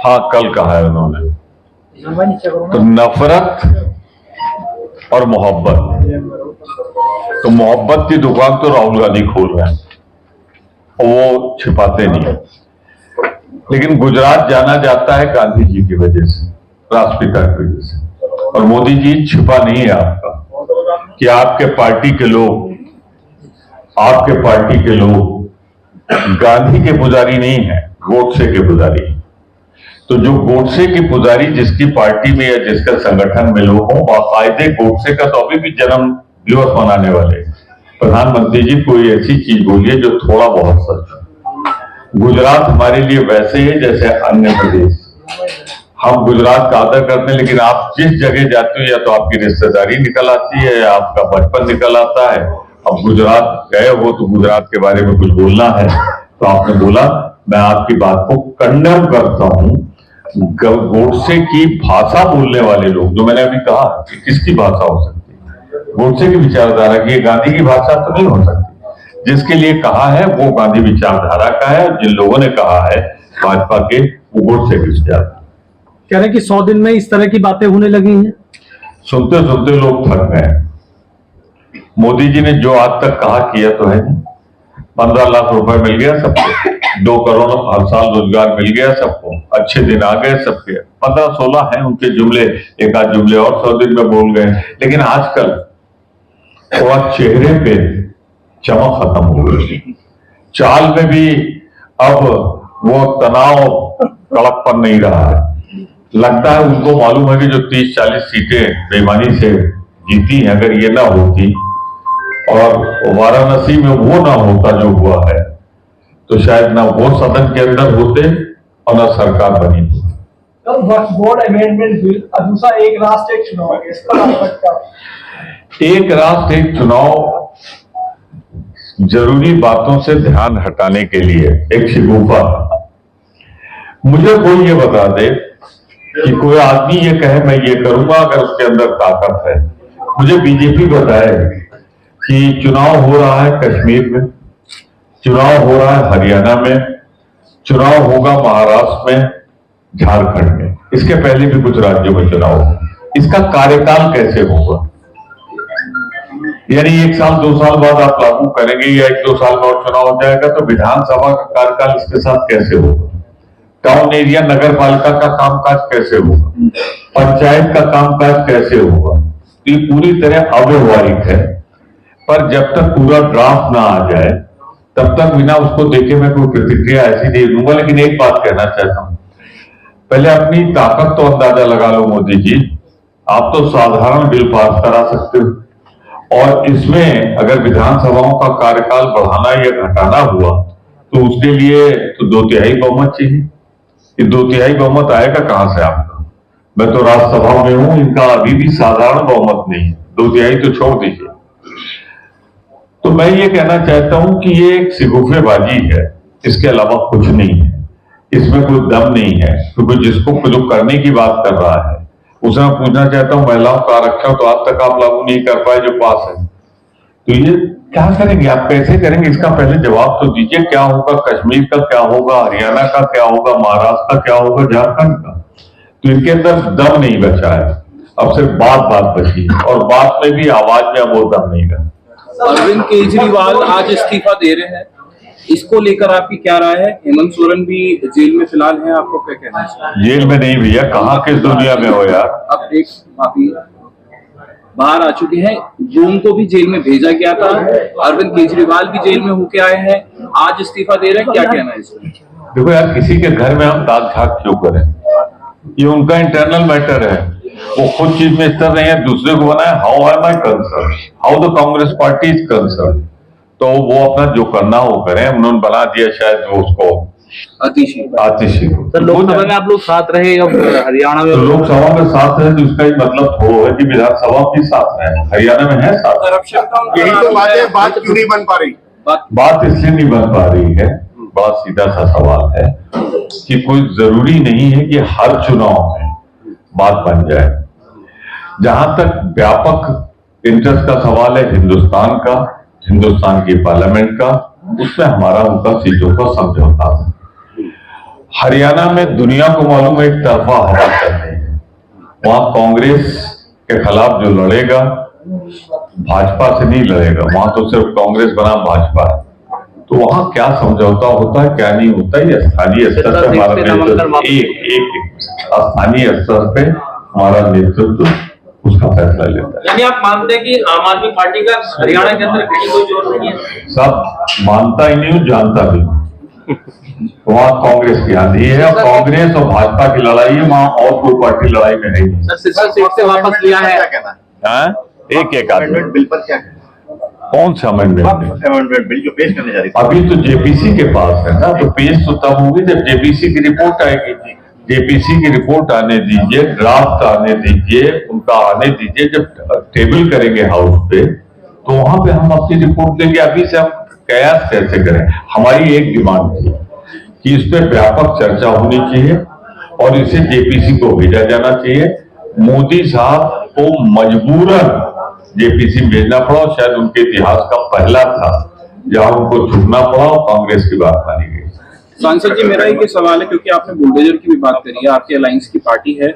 हाँ, कल कहा है उन्होंने। तो नफरत और मोहब्बत, तो मोहब्बत की दुकान तो राहुल गांधी खोल रहे हैं और वो छिपाते नहीं। लेकिन गुजरात जाना जाता है गांधी जी की वजह से, राष्ट्रपिता की वजह से। और मोदी जी, छिपा नहीं है आपका कि आपके पार्टी के लोग गांधी के पुजारी नहीं है, गोडसे के पुजारी। तो जो गोडसे की पुजारी जिसकी पार्टी में या जिसके संगठन में लोग हों, बाकायदे गोडसे का तो अभी भी जन्म दिवस मनाने वाले। प्रधानमंत्री जी, कोई ऐसी चीज बोलिए जो थोड़ा बहुत सच हो। गुजरात हमारे लिए वैसे है जैसे अन्य प्रदेश। हम गुजरात का आदर करते हैं, लेकिन आप जिस जगह जाते हो या तो आपकी रिश्तेदारी निकल आती है या आपका बचपन निकल आता है। अब गुजरात गए हो तो गुजरात के बारे में कुछ बोलना है, तो आपने बोला। मैं आपकी बात को कंडेम करता हूं। गोडसे की भाषा बोलने वाले लोग, जो मैंने अभी कहा कि किसकी भाषा हो सकती है, गोडसे की विचारधारा की, गांधी की भाषा तो नहीं हो सकती। जिसके लिए कहा है वो गांधी विचारधारा का है, जिन लोगों ने कहा है भाजपा के, वो गोडसे की विचारधारा। कह रहे कि 100 दिन में इस तरह की बातें होने लगी हैं। सुनते सुनते लोग थक गए। मोदी जी ने जो आज तक कहा किया तो है। 15 लाख रुपए मिल गया सबको, 2 करोड़ हर साल रोजगार मिल गया सबको, अच्छे दिन आ गए सबके। 15-16 हैं उनके जुमले, एक आध जुमले और 100 दिन में बोल गए। लेकिन आजकल थोड़ा चेहरे पे चमक खत्म हो गई, चाल में भी अब वो तनाव कड़कपन नहीं रहा है। लगता है उनको मालूम है कि जो 30-40 सीटें बेईमानी से जीती हैं, अगर ये ना होती और वाराणसी में वो ना होता जो हुआ है, तो शायद ना वो सदन के अंदर होते और ना सरकार बनी होती। बोर्ड अमेंडमेंट बिल, दूसरा एक राष्ट्र एक चुनाव, एक राष्ट्र एक चुनाव जरूरी बातों से ध्यान हटाने के लिए एक शिगुफा। मुझे कोई ये बता दे कि कोई आदमी ये कहे मैं ये करूंगा, अगर उसके अंदर ताकत है। मुझे बीजेपी बताए कि चुनाव हो रहा है कश्मीर में, चुनाव हो रहा है हरियाणा में, चुनाव होगा महाराष्ट्र में, झारखंड में, इसके पहले भी कुछ राज्यों में चुनाव होगा। इसका कार्यकाल कैसे होगा? यानी 1 साल 2 साल बाद आप लागू करेंगे या 1-2 साल में और चुनाव हो जाएगा, तो विधानसभा का कार्यकाल इसके साथ कैसे होगा? टाउन एरिया नगर पालिका का कामकाज कैसे होगा? पंचायत का कामकाज कैसे होगा? ये पूरी तरह अव्यवहारिक है। पर जब तक पूरा ड्राफ्ट ना आ जाए तब तक बिना उसको देखे मैं कोई प्रतिक्रिया ऐसी नहीं दूंगा। लेकिन एक बात कहना चाहता हूं, पहले अपनी ताकत तो अंदाजा लगा लो मोदी जी। आप तो साधारण बिल पास करा सकते हो, और इसमें अगर विधानसभाओं का कार्यकाल बढ़ाना या घटाना हुआ तो उसके लिए तो 2/3 बहुमत चाहिए। ये 2/3 बहुमत आएगा कहां से आपका? मैं तो राज्यसभा में हूं, इनका अभी भी साधारण बहुमत नहीं है, 2/3 तो छोड़ दीजिए। तो मैं ये कहना चाहता हूं कि ये एक सिगुफेबाजी है, इसके अलावा कुछ नहीं है। इसमें कोई दम नहीं है, क्योंकि जिसको जो करने की बात कर रहा है उसे मैं पूछना चाहता हूं, महिलाओं का आरक्षण तो आज तक आप लागू नहीं कर पाए जो पास है, तो ये क्या करेंगे आप, कैसे करेंगे? इसका पहले जवाब तो दीजिए। क्या होगा कश्मीर का, क्या होगा हरियाणा का, क्या होगा महाराष्ट्र का, क्या होगा झारखंड का? तो इनके अंदर दम नहीं बचा है, अब सिर्फ बात बची है, और बात में भी आवाज में अब वो दम नहीं रहा। अरविंद केजरीवाल आज इस्तीफा दे रहे हैं, इसको लेकर आपकी क्या राय है? हेमंत सोरेन भी जेल में फिलहाल हैं, आपको क्या कहना है? जेल में नहीं भैया, कहाँ किस दुनिया में हो यार। अब एक माफी बाहर आ चुके हैं, जून को भी जेल में भेजा गया था। अरविंद केजरीवाल भी जेल में होके आए हैं, आज इस्तीफा दे रहे हैं, क्या कहना है इसमें? देखो यार, किसी के घर में हम दाग झाग क्यों करें? ये उनका इंटरनल मैटर है, वो खुद चीफ मिनिस्टर नहीं है, दूसरे को बनाए। How am I concern, how the Congress party is concern? तो वो अपना जो करना वो करें, उन्होंने बना दिया शायद वो उसको आतिशी सर, लोकसभा में आप लोग साथ रहे, अब हरियाणा में तो लोकसभा में साथ रहे, तो इसका ही मतलब वो है कि विधानसभा भी साथ रहे। हरियाणा में है साथ। यही तो बात है, बात क्यों नहीं बन पा रही? बात इसलिए नहीं बन पा रही है, बड़ा सीधा सा सवाल है कि कोई जरूरी नहीं है कि हर चुनाव में बात बन जाए। जहां तक व्यापक इंटरेस्ट का सवाल है हिंदुस्तान का, हिंदुस्तान की पार्लियामेंट का, उसमें हमारा उनका सीटों का समझौता है। हरियाणा में दुनिया को मालूम है एक तरफा हवा चल रही है। वहां कांग्रेस के खिलाफ जो लड़ेगा भाजपा से नहीं लड़ेगा, वहां तो सिर्फ कांग्रेस बनाम भाजपा है। तो वहां क्या समझौता होता है क्या नहीं होता है, ये स्थानीय स्तर पर हमारा नेतृत्व एक स्थानीय स्तर पे हमारा नेतृत्व उसका फैसला लेता है। यानी आप मानते हैं कि आम आदमी पार्टी का हरियाणा के अंदर कहीं कोई जोर नहीं है? सब मानता ही नहीं हूँ, जानता भी हूँ। वहाँ कांग्रेस की आंधी है और कांग्रेस और भाजपा की लड़ाई है, वहाँ और कोई पार्टी लड़ाई में है नहीं। सर सिरसा सीट से वापस लिया है। हाँ? एक आदमी बिल पर क्या कहना कौन सा अमेंडमेंट अमेंडमेंट बिल जो पेश करने जा रही अभी तो जेपीसी के पास है ना, तो पेश तो तब होगी जब जेपीसी की रिपोर्ट आएगी। जेपीसी की रिपोर्ट आने दीजिए, ड्राफ्ट आने दीजिए, उनका आने दीजिए। जब टेबल करेंगे हाउस पे तो वहां पे हम अपनी रिपोर्ट देंगे। अभी से हम कयास कैसे करें? हमारी एक डिमांड थी कि इस पे व्यापक चर्चा होनी चाहिए और इसे जेपीसी को भेजा जाना चाहिए। मोदी साहब को मजबूरन जेपीसी भेजना पड़ा, शायद उनके इतिहास का पहला था जहां उनको झुकना पड़ा और कांग्रेस की बात मानी गई। सांसद जी, मेरा एक सवाल है, क्योंकि आपने बुलडोजर की भी बात करी है, आपके अलायंस की पार्टी है,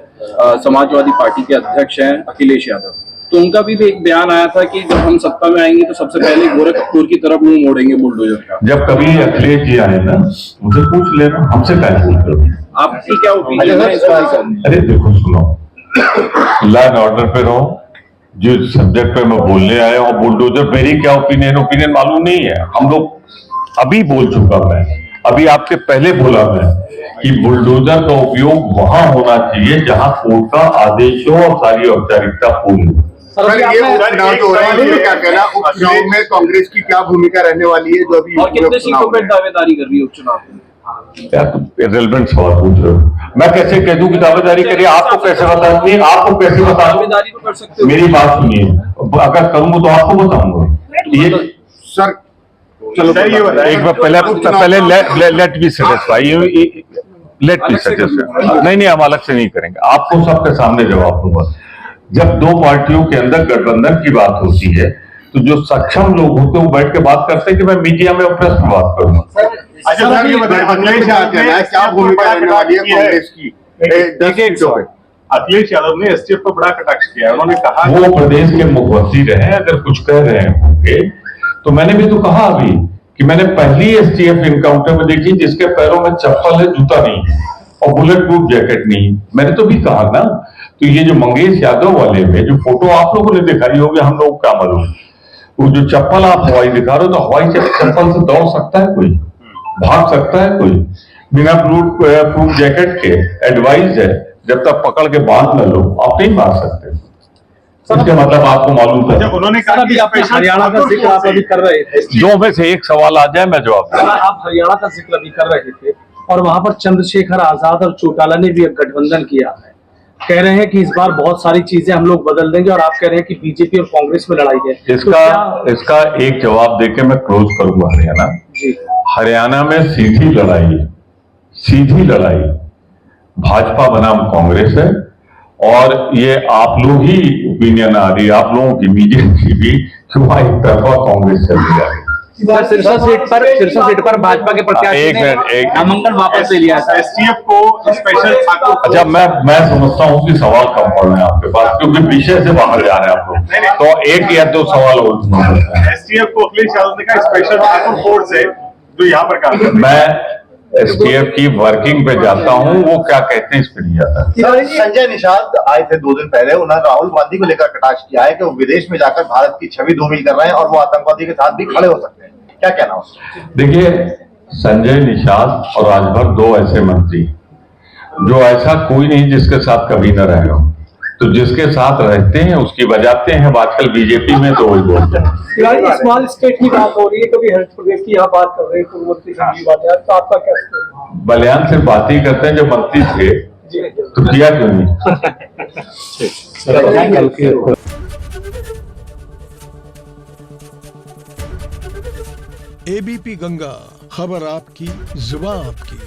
समाजवादी पार्टी के अध्यक्ष हैं अखिलेश यादव, तो उनका भी एक बयान आया था कि जब हम सत्ता में आएंगे तो सबसे पहले गोरखपुर की तरफ मुंह मोड़ेंगे बुलडोजर का। जब कभी अखिलेश जी आए ना, मुझे पूछ लेना, हमसे क्या पूछ रहे हो? आपकी क्या ओपिनियन है इस पर? अरे देखो सुनो, लॉ एंड ऑर्डर पे रहो। जो सब्जेक्ट पे मैं बोलने आया हूँ बुलडोजर, मेरी क्या ओपिनियन मालूम नहीं है। हम लोग अभी बोल चुका मैं, अभी आपके पहले बोला मैं कि बुलडोजर का उपयोग वहां होना चाहिए जहां कोर्ट का आदेश हो और सारी औपचारिकता पूरी हो। सर, ये उपचुनाव जो हो रहा है, ये क्या कहना, उपचुनाव में कांग्रेस की क्या भूमिका रहने वाली है जो अभी और कितने सीटों पर दावेदारी कर रही है उपचुनाव में? यार तुम इररिलेवेंट सवाल पूछ रहे हो। मैं कैसे कह दूं कि दावेदारी करिए? आपको कैसे बताऊंगी? आपको कैसे बताऊं? दावेदारी तो कर सकते हो। मेरी बात सुनिए, अगर करूंगा तो आपको बताऊंगा। ये सर चलो एक बार पहले let be satisfy, let be satisfy. नहीं हम अलग से नहीं करेंगे, आपको सबके सामने जवाब दूंगा। जब दो पार्टियों के अंदर गठबंधन की बात होती है तो जो सक्षम लोग होते हैं वो बैठ के बात करते हैं कि मैं मीडिया में प्रेस में बात करूंगा। अच्छा सर, ये बताइए अखिलेश यादव क्या भूमिका रहने वाली है कांग्रेस की? अखिलेश यादव ने एसटीएफ पर बड़ा कटाक्ष किया है। उन्होंने कहा वो प्रदेश के मुख्यमंत्री रहे, अगर कुछ कह रहे होंगे तो मैंने भी तो कहा अभी कि मैंने पहली एसटीएफ इनकाउंटर में देखी जिसके पैरों में चप्पल है, जूता नहीं है और बुलेट प्रूफ जैकेट नहीं है। मैंने तो भी कहा ना। तो ये जो मंगेश यादव वाले में जो फोटो आप लोगों ने दिखाई होगी, हम लोग क्या मालूम, वो जो चप्पल आप हवाई दिखा रहे हो, तो हवाई चप्पल से दौड़ सकता है कोई? भाग सकता है कोई? बिना प्रूफ जैकेट के एडवाइस है जब तक पकड़ के बांध न लो, आप नहीं मार सकते। इसके मतलब आपको मालूम था। उन्होंने कहा कि हरियाणा का जिक्र आप अभी कर रहे थे, जो में से एक सवाल आ जाए मैं जवाब दूंगा। आप हरियाणा का जिक्र अभी कर रहे थे और वहां पर चंद्रशेखर आजाद और चौटाला ने भी एक गठबंधन किया है। कह रहे हैं कि इस बार बहुत सारी चीजें हम लोग बदल देंगे और आप कह रहे हैं कि बीजेपी और कांग्रेस में लड़ाई है। इसका एक जवाब देके मैं क्लोज करूंगा। हरियाणा जी, हरियाणा में सीधी लड़ाई भाजपा बनाम कांग्रेस है और ये आप लोग ही ओपिनियन आ रही है, आप लोगों की मीडिया की भी, कि वहां एक तरफा कांग्रेस चल रही है। सिरसा सीट पर भाजपा के प्रत्याशी ने नामांकन वापस ले लिया था। एसटीएफ को स्पेशल ठाकुर, अच्छा, मैं समझता हूँ कि सवाल कम पड़ रहे हैं आपके पास, क्योंकि विषय से बाहर जा रहे हैं आप लोग। तो एक या दो सवाल और एसटीएफ को अखिलेश यादव ने कहा स्पेशल ठाकुर फोर्स है जो यहाँ पर काम कर रही है। मैं एसटीएफ की वर्किंग पे जाता हूँ, वो क्या कहते हैं इस पे नहीं जाता। संजय निषाद आए थे 2 दिन पहले, उन्होंने राहुल गांधी को लेकर कटाक्ष किया है कि वो विदेश में जाकर भारत की छवि धूमिल कर रहे हैं और वो आतंकवादी के साथ भी खड़े हो सकते हैं। क्या कहना है? देखिए, संजय निषाद और राजभर दो ऐसे मंत्री जो ऐसा कोई नहीं जिसके साथ कभी न रहे हो, तो जिसके साथ रहते हैं उसकी बजाते हैं। आजकल बीजेपी में तो वही बोलते हैं। स्मॉल स्टेट की बात हो रही है, कभी हेल्थ प्रदेश की यहाँ बात कर रहे हैं, पूर्ववर्ती की बात है, तो आपका क्या? बलियान से बात ही करते हैं, जब मंत्री थे तो किया क्यों नहीं? एबीपी गंगा, खबर आपकी, जुबान आपकी।